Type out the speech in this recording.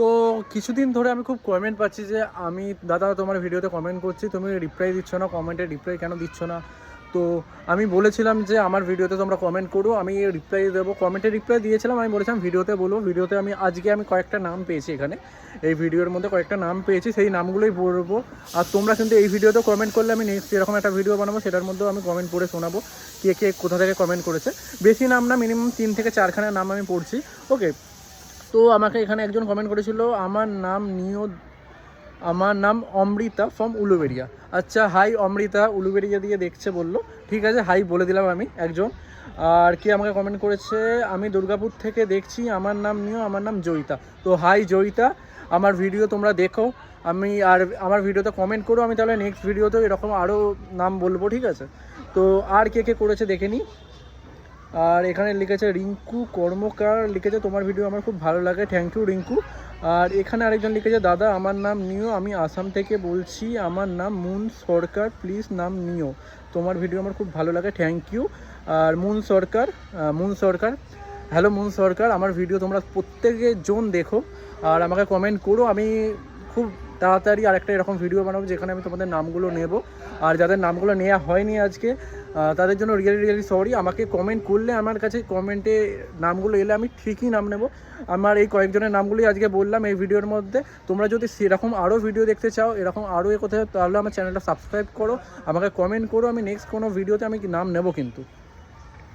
তো কিছুদিন ধরে আমি খুব কমেন্ট পাচ্ছি যে আমি দাদা তোমার ভিডিওতে কমেন্ট করছি, তুমি রিপ্লাই দিচ্ছ না, কমেন্টে রিপ্লাই কেন দিচ্ছ না। তো আমি বলেছিলাম যে আমার ভিডিওতে তোমরা কমেন্ট করো, আমি রিপ্লাই দেবো। কমেন্টে রিপ্লাই দিয়েছিলাম, আমি বলেছিলাম ভিডিওতে বলো। ভিডিওতে আমি কয়েকটা নাম পেয়েছি, এখানে এই ভিডিওর মধ্যে কয়েকটা নাম পেয়েছি, সেই নামগুলোই বলবো। আর তোমরা কিন্তু এই ভিডিওতে কমেন্ট করলে আমি নেক্সট এরকম একটা ভিডিও বানাবো, সেটার মধ্যেও আমি কমেন্ট পড়ে শোনাবো কে কে কোথা থেকে কমেন্ট করেছে। বেশি নাম না, মিনিমাম 3 থেকে 4খানা নাম আমি পড়ছি। ওকে, তো আমাকে এখানে একজন কমেন্ট করেছিল, আমার নাম অমৃতা ফ্রম উলুবেড়িয়া। আচ্ছা, হাই অমৃতা, উলুবেড়িয়া দিয়ে দেখছে বললো, ঠিক আছে, হাই বলে দিলাম আমি একজন। আর কি আমাকে কমেন্ট করেছে, আমি দুর্গাপুর থেকে দেখছি, আমার নাম নিও, আমার নাম জয়িতা। তো হাই জয়িতা, আমার ভিডিও তোমরা দেখো, আমার ভিডিওতে কমেন্ট করো, আমি তাহলে নেক্সট ভিডিওতে এরকম আরও নাম বলবো, ঠিক আছে। তো আর কে কে করেছে দেখে নিই। আর এখানে লিখেছে রিঙ্কু কর্মকার, লিখেছে তোমার ভিডিও আমার খুব ভালো লাগে, থ্যাংক ইউ রিঙ্কু। আর এখানে আরেকজন লিখেছে, দাদা আমার নাম নিও, আমি আসাম থেকে বলছি, আমার নাম মুন সরকার, প্লিজ নাম নিও, তোমার ভিডিও আমার খুব ভালো লাগে, থ্যাংক ইউ। আর মুন সরকার, হ্যালো মুন সরকার, আমার ভিডিও তোমরা প্রত্যেকে জন দেখো আর আমাকে কমেন্ট করো, আমি খুব তাড়াতাড়ি আরেকটা এরকম ভিডিও বানাবো যেখানে আমি তোমাদের নামগুলো নেব। আর যাদের নামগুলো নেওয়া হয়নি আজকে, তাদের জন্য রিয়েলি সরি। আমাকে কমেন্ট করলে, আমার কাছে কমেন্টে নামগুলো এলে আমি ঠিকই নাম নেব। আমার এই কয়েকজনের নামগুলোই আজকে বললাম এই ভিডিওর মধ্যে। তোমরা যদি সেরকম আরও ভিডিও দেখতে চাও, এরকম আরও কোথাও, তাহলে আমার চ্যানেলটা সাবস্ক্রাইব করো, আমাকে কমেন্ট করো, আমি নেক্সট কোনো ভিডিওতে আমি নাম নেব কিন্তু।